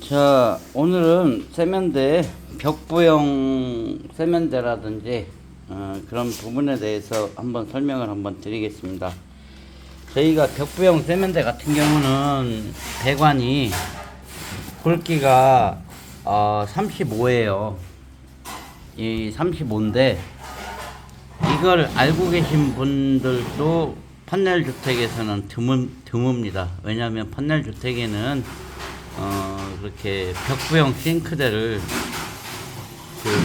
자, 오늘은 세면대, 벽부형 세면대라든지 그런 부분에 대해서 한번 설명을 한번 드리겠습니다. 저희가 벽부형 세면대 같은 경우는 배관이 굵기가 35예요. 이 35인데 이걸 알고 계신 분들도 판넬 주택에서는 드뭅니다. 왜냐하면 판넬 주택에는 그렇게 벽부형 싱크대를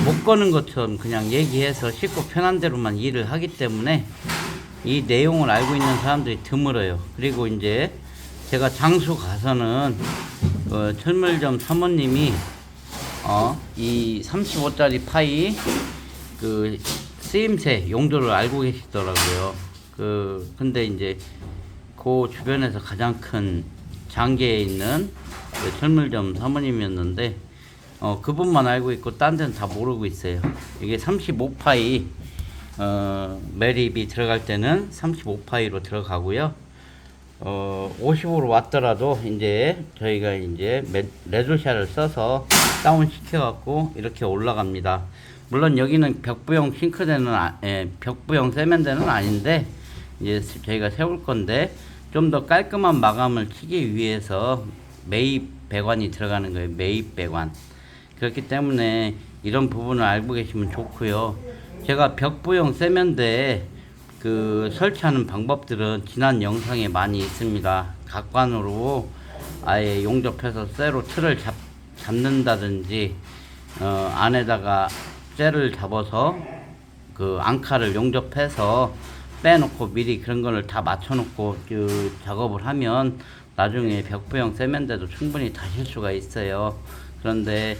못 거는 것처럼 그냥 얘기해서 쉽고 편한 대로만 일을 하기 때문에 이 내용을 알고 있는 사람들이 드물어요. 그리고 이제 제가 장수 가서는 철물점 사모님이 이 35짜리 파이 쓰임새 용도를 알고 계시더라고요. 근데 이제 그 주변에서 가장 큰 장계에 있는 철물점 사모님이었는데 그분만 알고 있고 딴 데는 다 모르고 있어요. 이게 35파이 매립이 들어갈 때는 35파이로 들어가고요. 50으로 왔더라도 이제 저희가 이제 레조샤를 써서 다운 시켜 갖고 이렇게 올라갑니다. 물론 여기는 벽부형 싱크대는 벽부형 세면대는 아닌데 이제 저희가 세울 건데 좀 더 깔끔한 마감을 치기 위해서 매입 배관이 들어가는 거예요. 매입 배관. 그렇기 때문에 이런 부분을 알고 계시면 좋고요. 제가 벽부형 세면대에 설치하는 방법들은 지난 영상에 많이 있습니다. 각관으로 아예 용접해서 쇠로 틀을 잡는다든지 안에다가 쇠를 잡아서 앙카를 용접해서 빼놓고 미리 그런 거를 다 맞춰놓고 작업을 하면 나중에 벽부형 세면대도 충분히 다실 수가 있어요. 그런데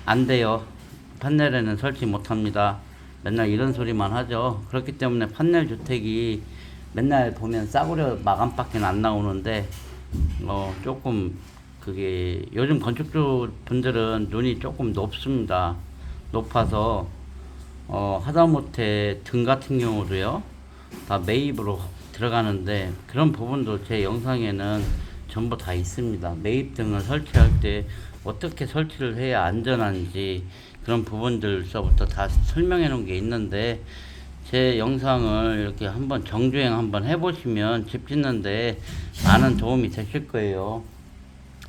안 돼요. 판넬에는 설치 못합니다. 맨날 이런 소리만 하죠. 그렇기 때문에 판넬 주택이 맨날 보면 싸구려 마감밖에 안 나오는데 조금 그게 요즘 건축주 분들은 눈이 조금 높습니다. 높아서 하다못해 등 같은 경우도요 다 매입으로 들어가는데 그런 부분도 제 영상에는 전부 다 있습니다. 매입 등을 설치할 때 어떻게 설치를 해야 안전한지 그런 부분들서부터 다 설명해 놓은 게 있는데 제 영상을 이렇게 한번 정주행 한번 해보시면 집 짓는데 많은 도움이 되실 거예요.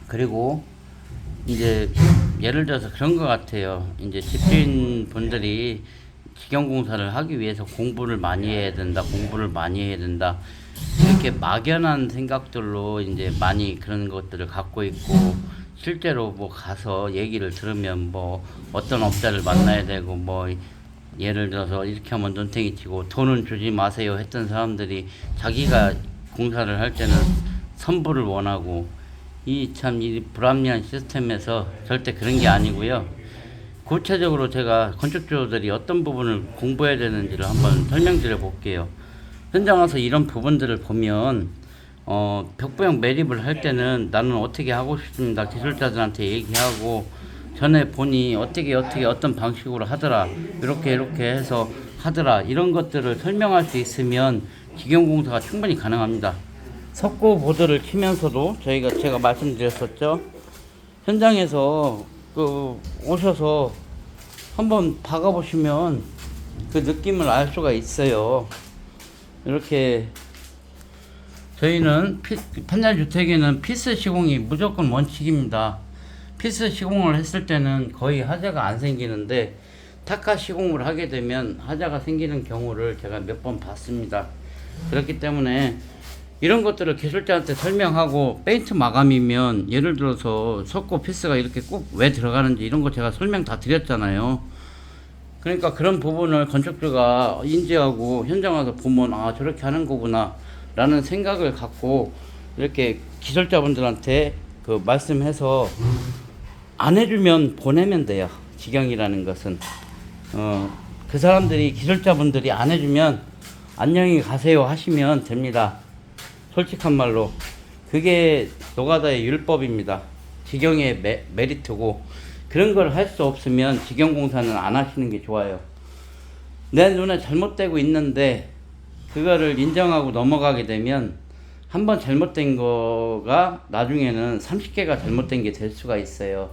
그리고 이제 예를 들어서 그런 것 같아요. 이제 집주인 분들이 직영공사를 하기 위해서 공부를 많이 해야 된다, 공부를 많이 해야 된다. 이렇게 막연한 생각들로 이제 많이 그런 것들을 갖고 있고, 실제로 뭐 가서 얘기를 들으면 뭐 어떤 업자를 만나야 되고, 뭐 예를 들어서 이렇게 하면 눈탱이 치고 돈은 주지 마세요 했던 사람들이 자기가 공사를 할 때는 선불을 원하고, 이 불합리한 시스템에서 절대 그런 게 아니고요. 구체적으로 제가 건축주들이 어떤 부분을 공부해야 되는지를 한번 설명드려 볼게요. 현장 와서 이런 부분들을 보면 벽부형 매립을 할 때는 나는 어떻게 하고 싶습니다. 기술자들한테 얘기하고 전에 보니 어떻게 어떤 방식으로 하더라, 이렇게 해서 하더라, 이런 것들을 설명할 수 있으면 직영공사가 충분히 가능합니다. 석고 보드를 치면서도 제가 말씀드렸었죠. 현장에서 오셔서 한번 박아보시면 그 느낌을 알 수가 있어요. 이렇게 저희는 판넬 주택에는 피스 시공이 무조건 원칙입니다. 피스 시공을 했을 때는 거의 하자가 안 생기는데 타카 시공을 하게 되면 하자가 생기는 경우를 제가 몇 번 봤습니다. 그렇기 때문에 이런 것들을 기술자한테 설명하고, 페인트 마감이면 예를 들어서 석고 피스가 이렇게 꼭 왜 들어가는지 이런 거 제가 설명 다 드렸잖아요. 그러니까 그런 부분을 건축주가 인지하고 현장 와서 보면 저렇게 하는 거구나 라는 생각을 갖고 이렇게 기술자분들한테 말씀해서 안 해주면 보내면 돼요. 직영이라는 것은 그 사람들이, 기술자분들이 안 해주면 안녕히 가세요 하시면 됩니다. 솔직한 말로 그게 노가다의 율법입니다. 직영의 메리트고, 그런 걸 할 수 없으면 직영공사는 안 하시는 게 좋아요. 내 눈에 잘못되고 있는데 그거를 인정하고 넘어가게 되면 한번 잘못된 거가 나중에는 30개가 잘못된 게 될 수가 있어요.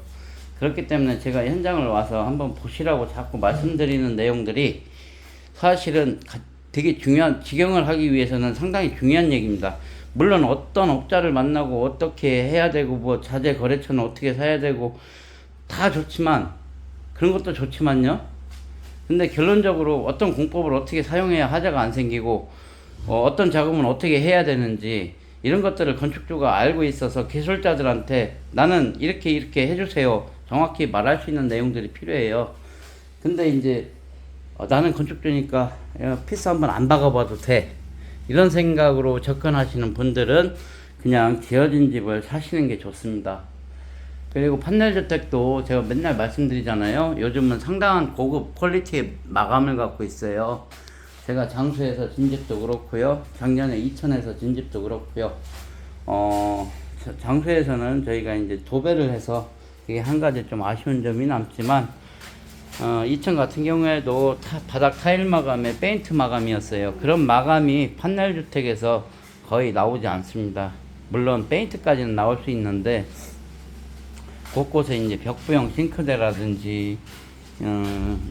그렇기 때문에 제가 현장을 와서 한번 보시라고 자꾸 말씀드리는 내용들이 사실은 되게 중요한, 직영을 하기 위해서는 상당히 중요한 얘기입니다. 물론 어떤 업자를 만나고 어떻게 해야 되고 뭐 자재 거래처는 어떻게 사야 되고 다 좋지만, 그런 것도 좋지만요. 근데 결론적으로 어떤 공법을 어떻게 사용해야 하자가 안 생기고 어떤 작업은 어떻게 해야 되는지 이런 것들을 건축주가 알고 있어서 기술자들한테 나는 이렇게 이렇게 해주세요 정확히 말할 수 있는 내용들이 필요해요. 근데 이제 나는 건축주니까 피스 한번 안 박아봐도 돼, 이런 생각으로 접근하시는 분들은 그냥 지어진 집을 사시는 게 좋습니다. 그리고 판넬주택도 제가 맨날 말씀드리잖아요. 요즘은 상당한 고급 퀄리티의 마감을 갖고 있어요. 제가 장수에서 진 집도 그렇고요. 작년에 이천에서 진 집도 그렇고요. 장수에서는 저희가 이제 도배를 해서 이게 한 가지 좀 아쉬운 점이 남지만, 이천 같은 경우에도 바닥 타일 마감에 페인트 마감이었어요. 그런 마감이 판넬주택에서 거의 나오지 않습니다. 물론 페인트까지는 나올 수 있는데 곳곳에 이제 벽부형 싱크대라든지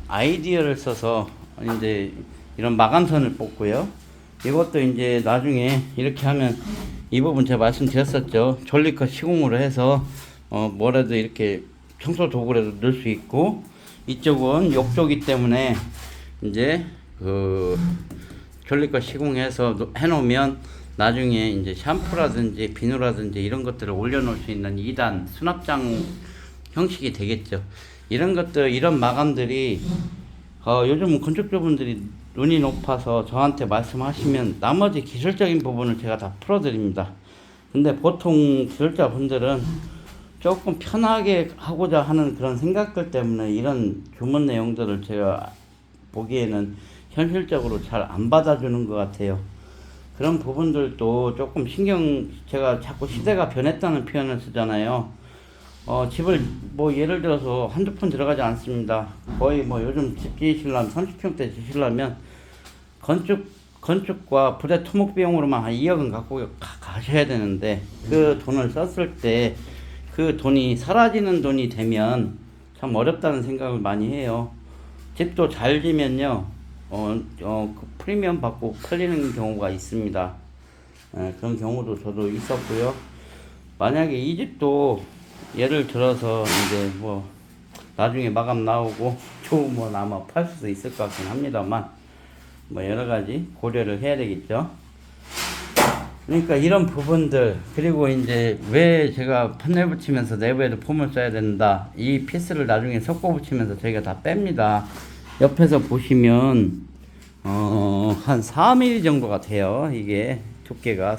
아이디어를 써서 이제 이런 마감선을 뽑고요. 이것도 이제 나중에 이렇게 하면 이 부분 제가 말씀드렸었죠. 졸리컷 시공으로 해서 뭐라도 이렇게 청소 도구라도 넣을 수 있고, 이쪽은 욕조기 때문에 이제 그 졸리컷 시공해서 해놓으면 나중에 이제 샴푸라든지 비누라든지 이런 것들을 올려놓을 수 있는 2단 수납장 형식이 되겠죠. 이런 것들, 이런 마감들이 요즘 건축주분들이 눈이 높아서 저한테 말씀하시면 나머지 기술적인 부분을 제가 다 풀어드립니다. 근데 보통 기술자분들은 조금 편하게 하고자 하는 그런 생각들 때문에 이런 주문 내용들을 제가 보기에는 현실적으로 잘 안 받아주는 것 같아요. 그런 부분들도 조금 제가 자꾸 시대가 변했다는 표현을 쓰잖아요. 집을 뭐 예를 들어서 한두 푼 들어가지 않습니다. 거의 뭐 요즘 집 지으시려면 30평대 지으시려면 건축과 부대 토목 비용으로만 한 2억은 갖고 가셔야 되는데, 그 돈을 썼을 때 그 돈이 사라지는 돈이 되면 참 어렵다는 생각을 많이 해요. 집도 잘 지면요, 그 프리미엄 받고 팔리는 경우가 있습니다. 그런 경우도 저도 있었고요. 만약에 이 집도 예를 들어서 이제 뭐 나중에 마감 나오고 좋으면 아마 팔 수도 있을 것 같긴 합니다만, 뭐 여러 가지 고려를 해야 되겠죠. 그러니까 이런 부분들, 그리고 이제 왜 제가 판넬 붙이면서 내부에도 폼을 써야 된다, 이 피스를 나중에 섞어 붙이면서 저희가 다 뺍니다. 옆에서 보시면 한 4mm 정도가 돼요. 이게 두께가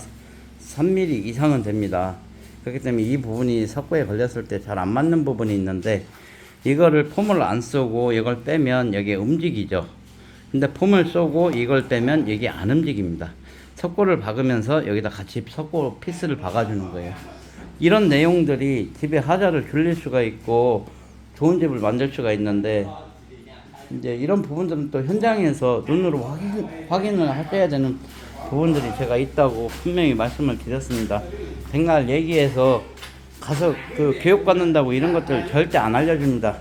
3mm 이상은 됩니다. 그렇기 때문에 이 부분이 석고에 걸렸을 때 잘 안 맞는 부분이 있는데, 이거를 폼을 안 쏘고 이걸 빼면 여기에 움직이죠. 근데 폼을 쏘고 이걸 빼면 여기 안 움직입니다. 석고를 박으면서 여기다 같이 석고 피스를 박아주는 거예요. 이런 내용들이 집에 하자를 줄일 수가 있고 좋은 집을 만들 수가 있는데, 이제 이런 부분들은 또 현장에서 눈으로 확인을 하셔야 되는 부분들이 제가 있다고 분명히 말씀을 드렸습니다. 백날 얘기해서 가서 그 교육 받는다고 이런 것들 절대 안 알려줍니다.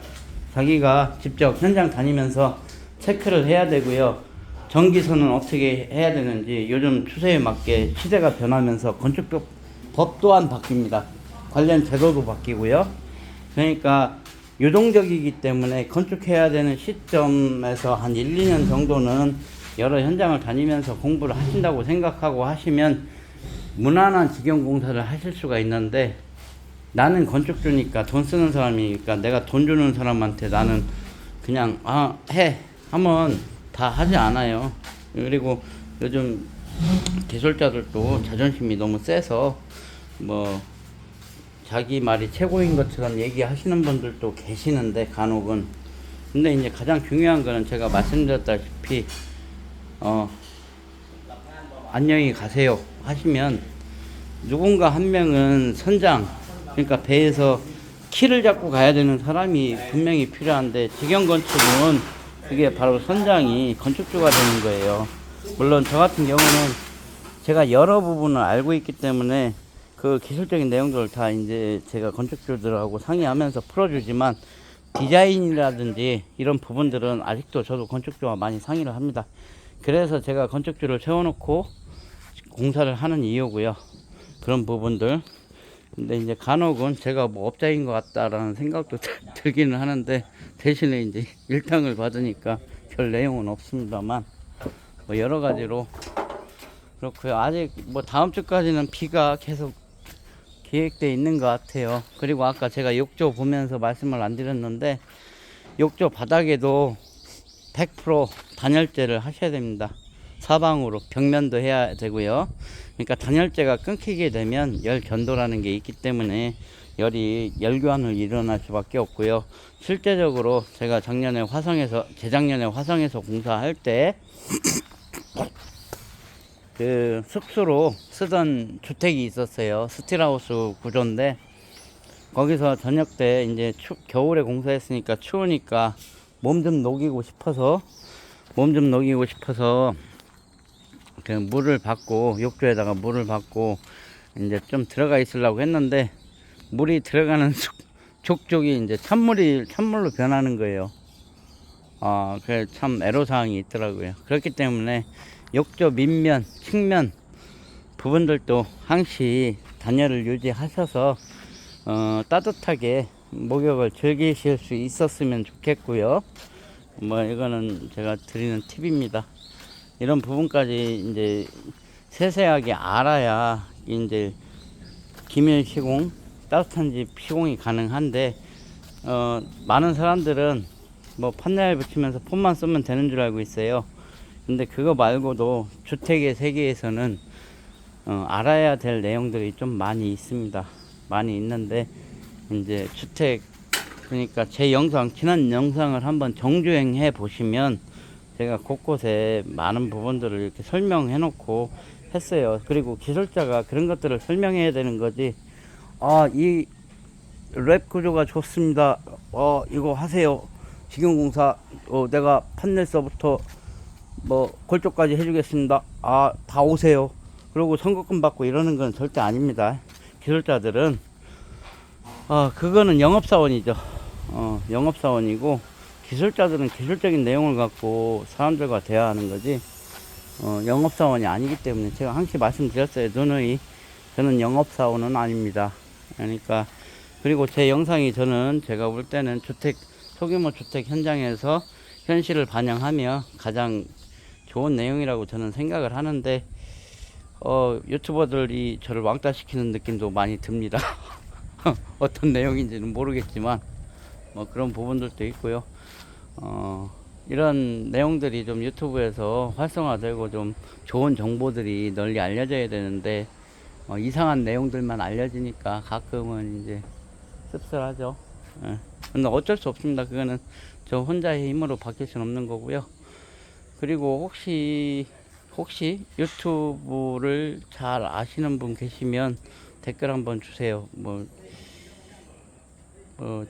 자기가 직접 현장 다니면서 체크를 해야 되고요. 전기선은 어떻게 해야 되는지 요즘 추세에 맞게 시대가 변하면서 건축법 또한 바뀝니다. 관련 제도도 바뀌고요. 그러니까 유동적이기 때문에 건축해야 되는 시점에서 한 1, 2년 정도는 여러 현장을 다니면서 공부를 하신다고 생각하고 하시면 무난한 직영공사를 하실 수가 있는데, 나는 건축주니까 돈 쓰는 사람이니까 내가 돈 주는 사람한테 나는 그냥 해 하면 다 하지 않아요. 그리고 요즘 기술자들도 자존심이 너무 세서 뭐 자기 말이 최고인 것처럼 얘기하시는 분들도 계시는데 간혹은. 근데 이제 가장 중요한 거는 제가 말씀드렸다시피 안녕히 가세요 하시면 누군가 한 명은 선장, 그러니까 배에서 키를 잡고 가야 되는 사람이 분명히 필요한데, 직영건축은 그게 바로 선장이 건축주가 되는 거예요. 물론 저 같은 경우는 제가 여러 부분을 알고 있기 때문에 그 기술적인 내용들을 다 이제 제가 건축주들하고 상의하면서 풀어주지만 디자인이라든지 이런 부분들은 아직도 저도 건축주와 많이 상의를 합니다. 그래서 제가 건축주를 세워놓고 공사를 하는 이유고요. 그런 부분들. 근데 이제 간혹은 제가 뭐 업자인 것 같다라는 생각도 들기는 하는데 대신에 이제 일당을 받으니까 별 내용은 없습니다만 뭐 여러 가지로 그렇고요. 아직 뭐 다음 주까지는 비가 계속 계획되어 있는 것 같아요. 그리고 아까 제가 욕조 보면서 말씀을 안 드렸는데 욕조 바닥에도 100% 단열재를 하셔야 됩니다. 사방으로 벽면도 해야 되고요. 그러니까 단열재가 끊기게 되면 열 견도라는 게 있기 때문에 열교환을 일어날 수밖에 없고요. 실제적으로 제가 재작년에 화성에서 공사할 때 그 숙소로 쓰던 주택이 있었어요. 스틸하우스 구조인데 거기서 저녁 때 이제 겨울에 공사했으니까 추우니까 몸 좀 녹이고 싶어서 그 물을 받고 욕조에다가 물을 받고 이제 좀 들어가 있으려고 했는데 물이 들어가는 족족이 이제 찬물로 변하는 거예요. 그 참 애로사항이 있더라고요. 그렇기 때문에 욕조 밑면, 측면 부분들도 항시 단열을 유지하셔서 따뜻하게 목욕을 즐기실 수 있었으면 좋겠고요. 뭐 이거는 제가 드리는 팁입니다. 이런 부분까지 이제 세세하게 알아야 이제 기밀 시공, 따뜻한 집 시공이 가능한데 많은 사람들은 뭐 판넬 붙이면서 폰만 쓰면 되는 줄 알고 있어요. 근데 그거 말고도 주택의 세계에서는 알아야 될 내용들이 좀 많이 있습니다. 많이 있는데 이제 주택 그러니까 제 지난 영상을 한번 정주행해 보시면 제가 곳곳에 많은 부분들을 이렇게 설명해 놓고 했어요. 그리고 기술자가 그런 것들을 설명해야 되는 거지. 이 랩 구조가 좋습니다. 이거 하세요. 직영공사 내가 판넬서부터 뭐 골조까지 해주겠습니다. 다 오세요. 그리고 선거금 받고 이러는 건 절대 아닙니다. 기술자들은 그거는 영업사원이죠. 영업사원이고 기술자들은 기술적인 내용을 갖고 사람들과 대화하는 거지 영업사원이 아니기 때문에 제가 항상 말씀드렸어요. 누누이 저는 영업사원은 아닙니다. 그러니까 그리고 제 영상이 제가 볼 때는 소규모 주택 현장에서 현실을 반영하며 가장 좋은 내용이라고 저는 생각을 하는데 유튜버들이 저를 왕따시키는 느낌도 많이 듭니다. 어떤 내용인지는 모르겠지만 뭐 그런 부분들도 있고요. 이런 내용들이 좀 유튜브에서 활성화되고 좀 좋은 정보들이 널리 알려져야 되는데 이상한 내용들만 알려지니까 가끔은 이제 씁쓸하죠. 근데 어쩔 수 없습니다. 그거는 저 혼자의 힘으로 바뀔 수는 없는 거고요. 그리고 혹시 유튜브를 잘 아시는 분 계시면 댓글 한번 주세요.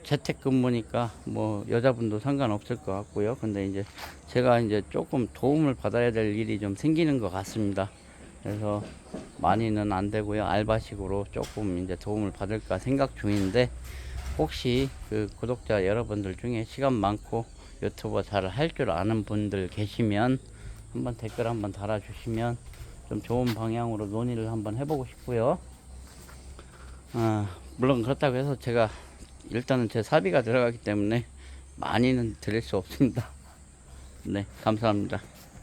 재택근무니까 여자분도 상관없을 것 같고요. 근데 이제 제가 이제 조금 도움을 받아야 될 일이 좀 생기는 것 같습니다. 그래서 많이는 안 되고요. 알바식으로 조금 이제 도움을 받을까 생각 중인데 혹시 그 구독자 여러분들 중에 시간 많고 유튜버 잘 할 줄 아는 분들 계시면 한번 댓글 한번 달아주시면 좀 좋은 방향으로 논의를 한번 해보고 싶고요. 물론 그렇다고 해서 제가 일단은 제 사비가 들어가기 때문에 많이는 드릴 수 없습니다. 네, 감사합니다.